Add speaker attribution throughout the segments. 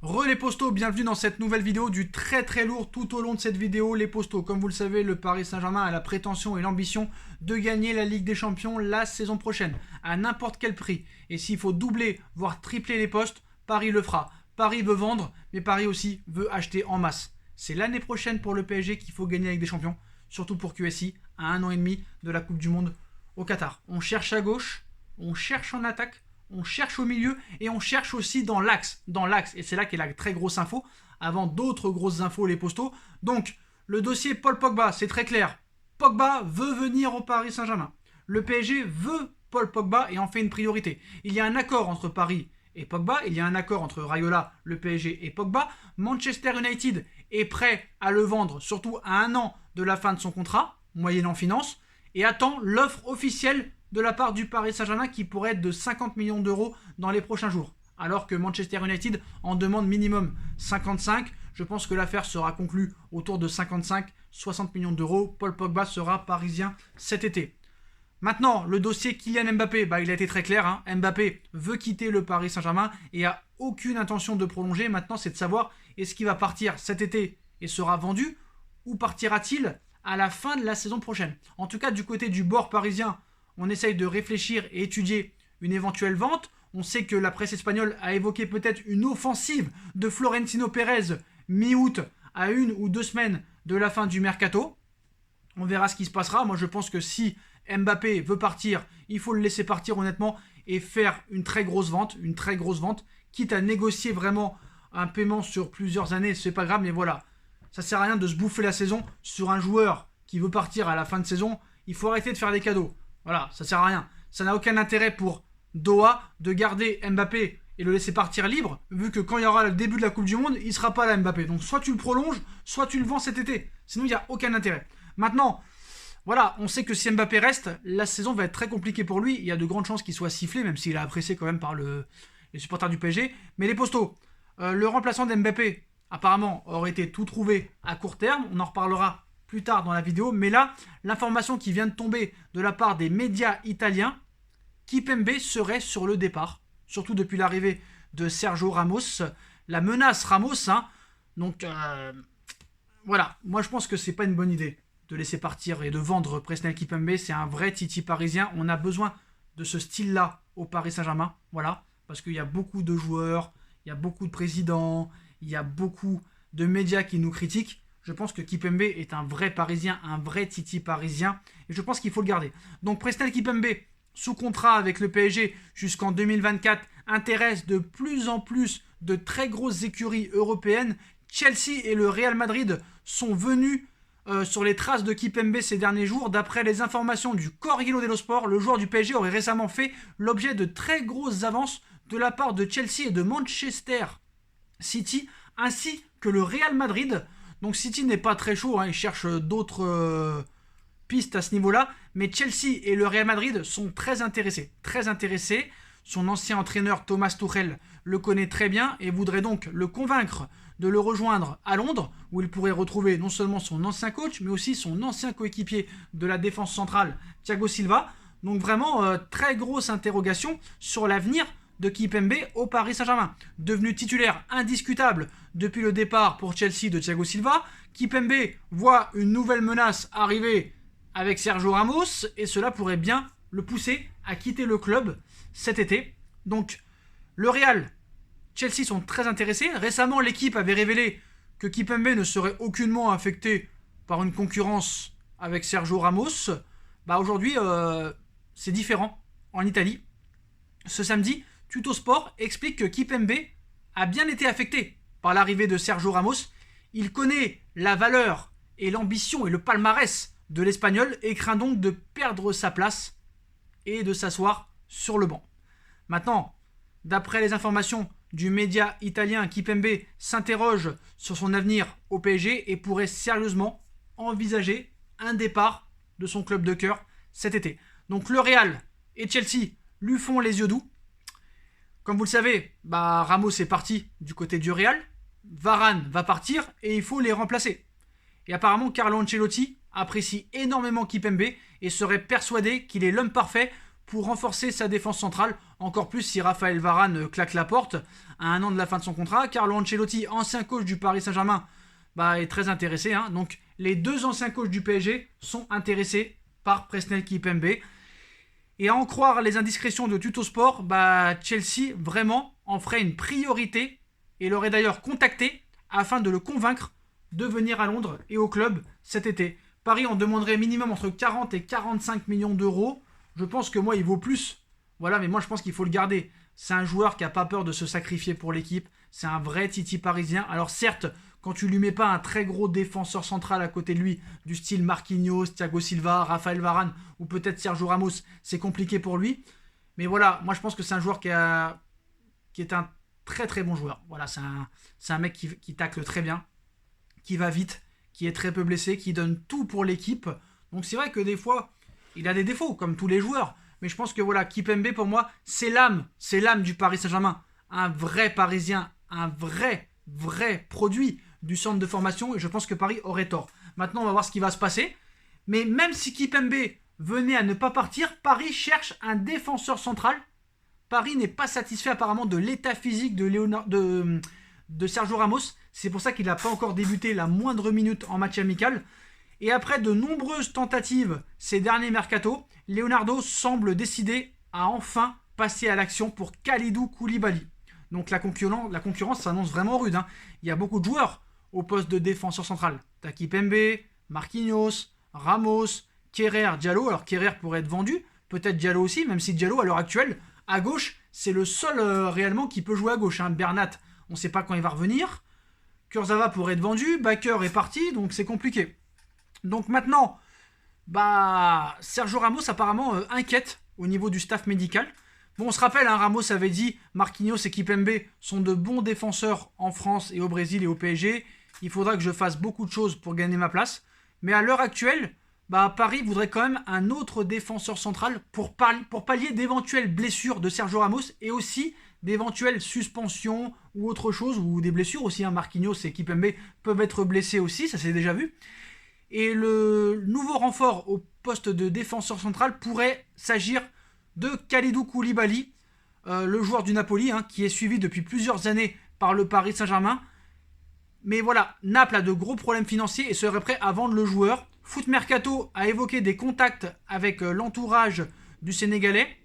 Speaker 1: Les postos, bienvenue dans cette nouvelle vidéo du très lourd. Tout au long de cette vidéo, les postos, comme vous le savez, le Paris Saint-Germain a la prétention et l'ambition de gagner la Ligue des Champions la saison prochaine, à n'importe quel prix. Et s'il faut doubler, voire tripler les postes, Paris le fera. Paris veut vendre, mais Paris aussi veut acheter en masse. C'est l'année prochaine pour le PSG qu'il faut gagner la Ligue des Champions, surtout pour QSI, à 1 an et demi de la Coupe du Monde au Qatar. On cherche à gauche, on cherche en attaque, on cherche au milieu et on cherche aussi dans l'axe. Et c'est là qu'est la très grosse info, avant d'autres grosses infos, les postos. Donc, le dossier Paul Pogba, c'est très clair. Pogba veut venir au Paris Saint-Germain. Le PSG veut Paul Pogba et en fait une priorité. Il y a un accord entre Paris et Pogba, il y a un accord entre Raiola, le PSG et Pogba. Manchester United est prêt à le vendre, surtout à 1 an de la fin de son contrat, moyennant finance, et attend l'offre officielle de la part du Paris Saint-Germain qui pourrait être de 50 millions d'euros dans les prochains jours. Alors que Manchester United en demande minimum 55. Je pense que l'affaire sera conclue autour de 55-60 millions d'euros. Paul Pogba sera parisien cet été. Maintenant, le dossier Kylian Mbappé, il a été très clair. Mbappé veut quitter le Paris Saint-Germain et a aucune intention de prolonger. Maintenant, c'est de savoir est-ce qu'il va partir cet été et sera vendu ou partira-t-il à la fin de la saison prochaine. En tout cas, du côté du bord parisien, on essaye de réfléchir et étudier une éventuelle vente. On sait que la presse espagnole a évoqué peut-être une offensive de Florentino Pérez mi-août à 1 ou 2 semaines de la fin du mercato. On verra ce qui se passera. Moi, je pense que si Mbappé veut partir, il faut le laisser partir honnêtement et faire une très grosse vente, quitte à négocier vraiment un paiement sur plusieurs années, c'est pas grave, mais voilà. Ça sert à rien de se bouffer la saison sur un joueur qui veut partir à la fin de saison. Il faut arrêter de faire des cadeaux. Voilà, ça sert à rien. Ça n'a aucun intérêt pour Doha de garder Mbappé et le laisser partir libre, vu que quand il y aura le début de la Coupe du Monde, il ne sera pas là Mbappé. Donc soit tu le prolonges, soit tu le vends cet été. Sinon, il n'y a aucun intérêt. Maintenant, voilà, on sait que si Mbappé reste, la saison va être très compliquée pour lui. Il y a de grandes chances qu'il soit sifflé, même s'il est apprécié quand même par les supporters du PSG. Mais les postos, le remplaçant d'Mbappé, apparemment, aurait été tout trouvé à court terme. On en reparlera plus tard dans la vidéo, mais là, l'information qui vient de tomber de la part des médias italiens, Kimpembe serait sur le départ, surtout depuis l'arrivée de Sergio Ramos, la menace Ramos, donc voilà, moi je pense que c'est pas une bonne idée de laisser partir et de vendre Presnel Kimpembe. C'est un vrai Titi parisien, on a besoin de ce style-là au Paris Saint-Germain, voilà, parce qu'il y a beaucoup de joueurs, il y a beaucoup de présidents, il y a beaucoup de médias qui nous critiquent. Je pense que Kimpembe est un vrai Parisien, un vrai Titi parisien, et je pense qu'il faut le garder. Donc Presnel Kimpembe, sous contrat avec le PSG jusqu'en 2024, intéresse de plus en plus de très grosses écuries européennes. Chelsea et le Real Madrid sont venus sur les traces de Kimpembe ces derniers jours. D'après les informations du Corriere dello Sport, le joueur du PSG aurait récemment fait l'objet de très grosses avances de la part de Chelsea et de Manchester City, ainsi que le Real Madrid. Donc City n'est pas très chaud, il cherche d'autres pistes à ce niveau-là, mais Chelsea et le Real Madrid sont très intéressés. Son ancien entraîneur Thomas Tuchel le connaît très bien et voudrait donc le convaincre de le rejoindre à Londres, où il pourrait retrouver non seulement son ancien coach, mais aussi son ancien coéquipier de la défense centrale, Thiago Silva. Donc vraiment, très grosse interrogation sur l'avenir de Kimpembe au Paris Saint-Germain. Devenu titulaire indiscutable depuis le départ pour Chelsea de Thiago Silva, Kimpembe voit une nouvelle menace arriver avec Sergio Ramos et cela pourrait bien le pousser à quitter le club cet été. Donc le Real, Chelsea sont très intéressés. Récemment, l'équipe avait révélé que Kimpembe ne serait aucunement affecté par une concurrence avec Sergio Ramos. Aujourd'hui, c'est différent en Italie. Ce samedi, Tuttosport explique que Kimpembe a bien été affecté par l'arrivée de Sergio Ramos. Il connaît la valeur et l'ambition et le palmarès de l'Espagnol et craint donc de perdre sa place et de s'asseoir sur le banc. Maintenant, d'après les informations du média italien, Kimpembe s'interroge sur son avenir au PSG et pourrait sérieusement envisager un départ de son club de cœur cet été. Donc le Real et Chelsea lui font les yeux doux. Comme vous le savez, Ramos est parti du côté du Real, Varane va partir et il faut les remplacer. Et apparemment, Carlo Ancelotti apprécie énormément Kimpembe et serait persuadé qu'il est l'homme parfait pour renforcer sa défense centrale, encore plus si Raphaël Varane claque la porte à 1 an de la fin de son contrat. Carlo Ancelotti, ancien coach du Paris Saint-Germain, est très intéressé. Donc les 2 anciens coachs du PSG sont intéressés par Presnel Kimpembe. Et à en croire les indiscrétions de Tuttosport, Chelsea vraiment en ferait une priorité et l'aurait d'ailleurs contacté afin de le convaincre de venir à Londres et au club cet été. Paris en demanderait minimum entre 40 et 45 millions d'euros. Je pense que moi il vaut plus. Voilà, mais moi je pense qu'il faut le garder. C'est un joueur qui n'a pas peur de se sacrifier pour l'équipe. C'est un vrai Titi parisien. Alors certes, quand tu lui mets pas un très gros défenseur central à côté de lui, du style Marquinhos, Thiago Silva, Raphaël Varane ou peut-être Sergio Ramos, c'est compliqué pour lui. Mais voilà, moi je pense que c'est un joueur qui est un très très bon joueur. Voilà, c'est un mec qui tacle très bien, qui va vite, qui est très peu blessé, qui donne tout pour l'équipe. Donc c'est vrai que des fois, il a des défauts, comme tous les joueurs. Mais je pense que voilà, Kimpembe, pour moi, c'est l'âme du Paris Saint-Germain. Un vrai Parisien, un vrai produit du centre de formation. Et je pense que Paris aurait tort. Maintenant, on va voir ce qui va se passer. Mais même si Kimpembe venait à ne pas partir, Paris cherche un défenseur central. Paris n'est pas satisfait apparemment de l'état physique de Sergio Ramos. C'est pour ça qu'il n'a pas encore débuté la moindre minute en match amical. Et après de nombreuses tentatives ces derniers mercato, Leonardo semble décidé à enfin passer à l'action pour Kalidou Koulibaly. Donc la concurrence s'annonce vraiment rude. Il y a beaucoup de joueurs au poste de défenseur central. T'as Kimpembe, Marquinhos, Ramos, Kerrer, Diallo. Alors Kerrer pourrait être vendu, peut-être Diallo aussi, même si Diallo à l'heure actuelle, à gauche, c'est le seul réellement qui peut jouer à gauche. Bernat, on ne sait pas quand il va revenir. Kurzawa pourrait être vendu, Bakker est parti, donc c'est compliqué. Donc maintenant, Sergio Ramos apparemment inquiète au niveau du staff médical. Bon, on se rappelle, Ramos avait dit Marquinhos et Kimpembe sont de bons défenseurs en France et au Brésil et au PSG. Il faudra que je fasse beaucoup de choses pour gagner ma place. Mais à l'heure actuelle, Paris voudrait quand même un autre défenseur central pour pallier d'éventuelles blessures de Sergio Ramos et aussi d'éventuelles suspensions ou autre chose, ou des blessures aussi. Marquinhos et Kimpembe peuvent être blessés aussi, ça s'est déjà vu. Et le nouveau renfort au poste de défenseur central pourrait s'agir de Kalidou Koulibaly, le joueur du Napoli, qui est suivi depuis plusieurs années par le Paris Saint-Germain. Mais voilà, Naples a de gros problèmes financiers et serait prêt à vendre le joueur. Foot Mercato a évoqué des contacts avec l'entourage du Sénégalais.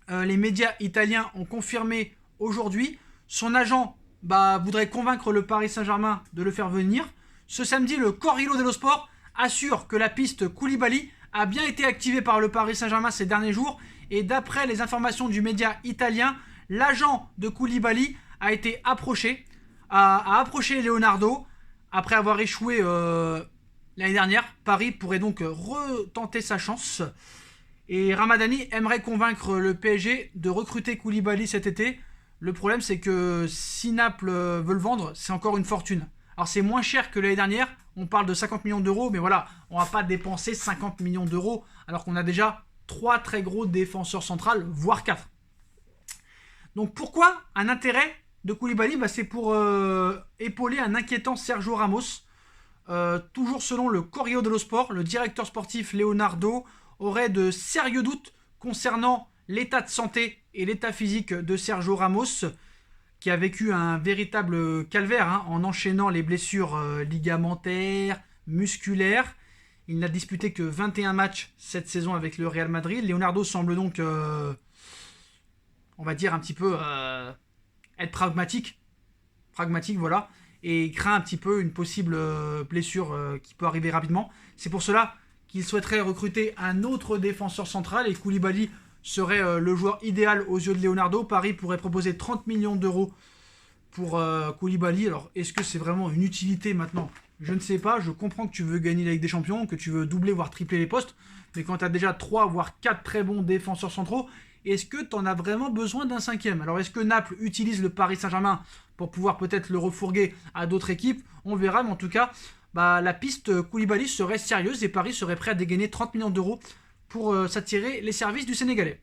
Speaker 1: Les médias italiens ont confirmé aujourd'hui. Son agent voudrait convaincre le Paris Saint-Germain de le faire venir. Ce samedi, le Corriere dello Sport assure que la piste Koulibaly a bien été activée par le Paris Saint-Germain ces derniers jours. Et d'après les informations du média italien, l'agent de Koulibaly a été approché, a approché Leonardo. Après avoir échoué l'année dernière, Paris pourrait donc retenter sa chance. Et Ramadani aimerait convaincre le PSG de recruter Koulibaly cet été. Le problème, c'est que si Naples veut le vendre, c'est encore une fortune. Alors c'est moins cher que l'année dernière, on parle de 50 millions d'euros, mais voilà, on va pas dépenser 50 millions d'euros alors qu'on a déjà 3 très gros défenseurs centrales, voire 4. Donc pourquoi un intérêt de Koulibaly ? C'est pour épauler un inquiétant Sergio Ramos. Toujours selon le Corriere dello Sport, le directeur sportif Leonardo aurait de sérieux doutes concernant l'état de santé et l'état physique de Sergio Ramos, qui a vécu un véritable calvaire en enchaînant les blessures ligamentaires, musculaires. Il n'a disputé que 21 matchs cette saison avec le Real Madrid. Leonardo semble donc, on va dire un petit peu, être pragmatique, voilà, et craint un petit peu une possible blessure qui peut arriver rapidement. C'est pour cela qu'il souhaiterait recruter un autre défenseur central et Koulibaly serait le joueur idéal aux yeux de Leonardo. Paris pourrait proposer 30 millions d'euros pour Koulibaly. Alors, est-ce que c'est vraiment une utilité maintenant ? Je ne sais pas. Je comprends que tu veux gagner la Ligue des Champions, que tu veux doubler, voire tripler les postes. Mais quand tu as déjà 3, voire 4 très bons défenseurs centraux, est-ce que tu en as vraiment besoin d'un 5e ? Alors, est-ce que Naples utilise le Paris Saint-Germain pour pouvoir peut-être le refourguer à d'autres équipes ? On verra, mais en tout cas, la piste Koulibaly serait sérieuse et Paris serait prêt à dégainer 30 millions d'euros pour s'attirer les services du Sénégalais.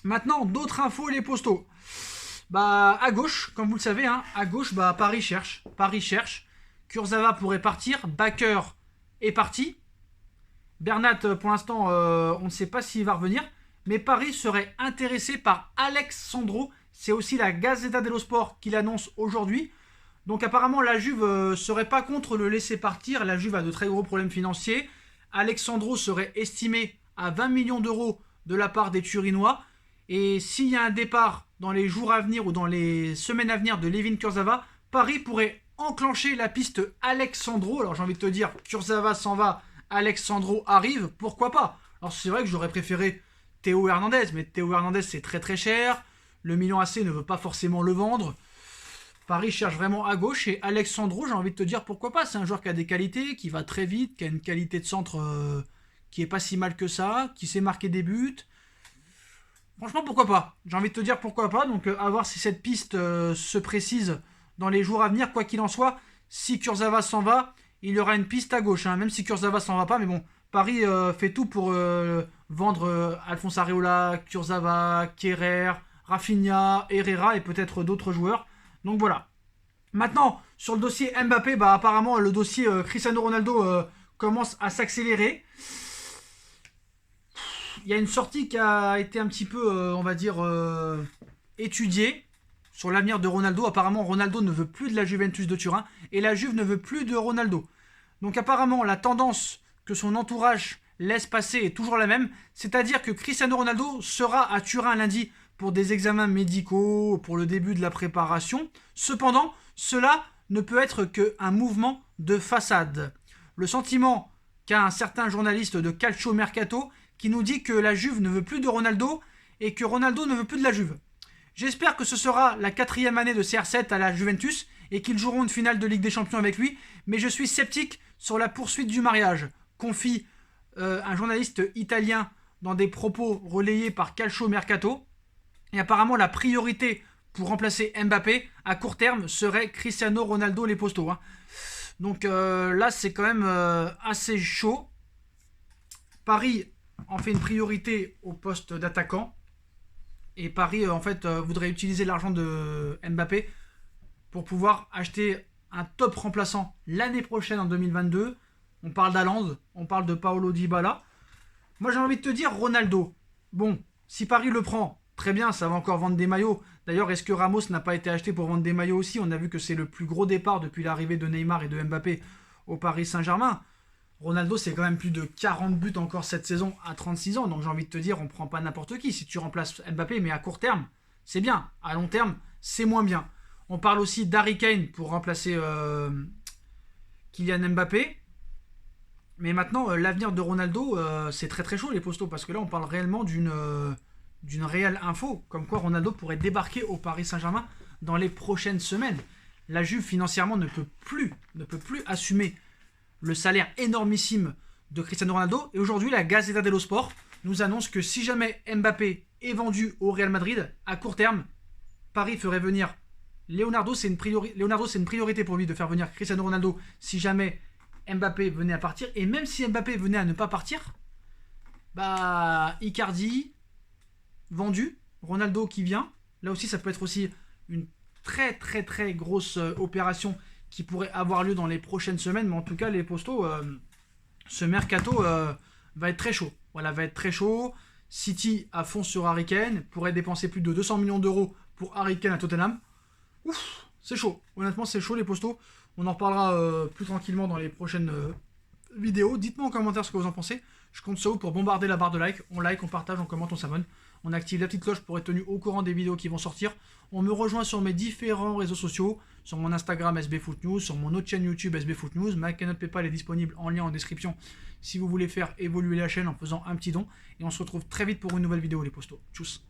Speaker 1: Maintenant, d'autres infos et les postos. À gauche, comme vous le savez, à gauche, Paris cherche. Kurzawa pourrait partir. Bakker est parti. Bernat, pour l'instant, on ne sait pas s'il va revenir. mais Paris serait intéressé par Alex Sandro. C'est aussi la Gazzetta dello Sport qui l'annonce aujourd'hui. Donc apparemment la Juve serait pas contre le laisser partir. La Juve a de très gros problèmes financiers. Alex Sandro serait estimé à 20 millions d'euros de la part des Turinois. Et s'il y a un départ dans les jours à venir ou dans les semaines à venir de Layvin Kurzawa, Paris pourrait enclencher la piste Alex Sandro. Alors j'ai envie de te dire, Kurzawa s'en va, Alex Sandro arrive, pourquoi pas? Alors c'est vrai que j'aurais préféré Théo Hernandez, mais Théo Hernandez c'est très très cher. Le Milan AC ne veut pas forcément le vendre. Paris cherche vraiment à gauche et Alex Sandro, j'ai envie de te dire pourquoi pas. C'est un joueur qui a des qualités, qui va très vite, qui a une qualité de centre qui est pas si mal que ça, qui sait marquer des buts. Franchement, pourquoi pas? J'ai envie de te dire pourquoi pas. Donc, à voir si cette piste se précise dans les jours à venir. Quoi qu'il en soit, si Kurzawa s'en va, il y aura une piste à gauche. Hein, même si Kurzawa s'en va pas, mais bon, Paris fait tout pour vendre Alphonse Areola, Kurzawa, Kerrer, Rafinha, Herrera et peut-être d'autres joueurs. Donc voilà. Maintenant, sur le dossier Mbappé, bah, apparemment, le dossier Cristiano Ronaldo commence à s'accélérer. Il y a une sortie qui a été un petit peu, on va dire, étudiée sur l'avenir de Ronaldo. Apparemment, Ronaldo ne veut plus de la Juventus de Turin et la Juve ne veut plus de Ronaldo. Donc apparemment, la tendance que son entourage laisse passer est toujours la même. C'est-à-dire que Cristiano Ronaldo sera à Turin lundi pour des examens médicaux, pour le début de la préparation. Cependant, cela ne peut être qu'un mouvement de façade. Le sentiment qu'a un certain journaliste de Calcio Mercato qui nous dit que la Juve ne veut plus de Ronaldo et que Ronaldo ne veut plus de la Juve. J'espère que ce sera la 4e année de CR7 à la Juventus et qu'ils joueront une finale de Ligue des Champions avec lui, mais je suis sceptique sur la poursuite du mariage, confie un journaliste italien dans des propos relayés par Calcio Mercato. Et apparemment, la priorité pour remplacer Mbappé à court terme serait Cristiano Ronaldo les postos. Hein. Donc là, c'est quand même assez chaud. Paris en fait une priorité au poste d'attaquant. Et Paris, en fait, voudrait utiliser l'argent de Mbappé pour pouvoir acheter un top remplaçant l'année prochaine en 2022. On parle d'Haaland, on parle de Paulo Dybala. Moi, j'ai envie de te dire, Ronaldo. Bon, si Paris le prend, très bien, ça va encore vendre des maillots. D'ailleurs, est-ce que Ramos n'a pas été acheté pour vendre des maillots aussi? On a vu que c'est le plus gros départ depuis l'arrivée de Neymar et de Mbappé au Paris Saint-Germain. Ronaldo, c'est quand même plus de 40 buts encore cette saison à 36 ans. Donc j'ai envie de te dire, on ne prend pas n'importe qui. Si tu remplaces Mbappé, mais à court terme, c'est bien. À long terme, c'est moins bien. On parle aussi d'Harry Kane pour remplacer Kylian Mbappé. Mais maintenant, l'avenir de Ronaldo, c'est très très chaud les postos. Parce que là, on parle réellement d'une réelle info. Comme quoi Ronaldo pourrait débarquer au Paris Saint-Germain dans les prochaines semaines. La Juve, financièrement, ne peut plus assumer le salaire énormissime de Cristiano Ronaldo. Et aujourd'hui, la Gazzetta dello Sport nous annonce que si jamais Mbappé est vendu au Real Madrid, à court terme, Paris ferait venir Leonardo. C'est une priorité pour lui de faire venir Cristiano Ronaldo si jamais Mbappé venait à partir. Et même si Mbappé venait à ne pas partir, bah Icardi vendu, Ronaldo qui vient. Là aussi, ça peut être aussi une très très très grosse opération qui pourrait avoir lieu dans les prochaines semaines. Mais en tout cas, les postos, ce mercato va être très chaud. Voilà, va être très chaud. City à fond sur Harry Kane, pourrait dépenser plus de 200 millions d'euros pour Harry Kane à Tottenham. Ouf, c'est chaud. Honnêtement, c'est chaud les postos. On en reparlera plus tranquillement dans les prochaines vidéos. Dites-moi en commentaire ce que vous en pensez. Je compte sur vous pour bombarder la barre de like. On like, on partage, on commente, on s'abonne. On active la petite cloche pour être tenu au courant des vidéos qui vont sortir. On me rejoint sur mes différents réseaux sociaux, sur mon Instagram SBFootNews, sur mon autre chaîne YouTube SBFootNews. Ma cagnotte PayPal est disponible en lien en description si vous voulez faire évoluer la chaîne en faisant un petit don. Et on se retrouve très vite pour une nouvelle vidéo les postos. Tchuss.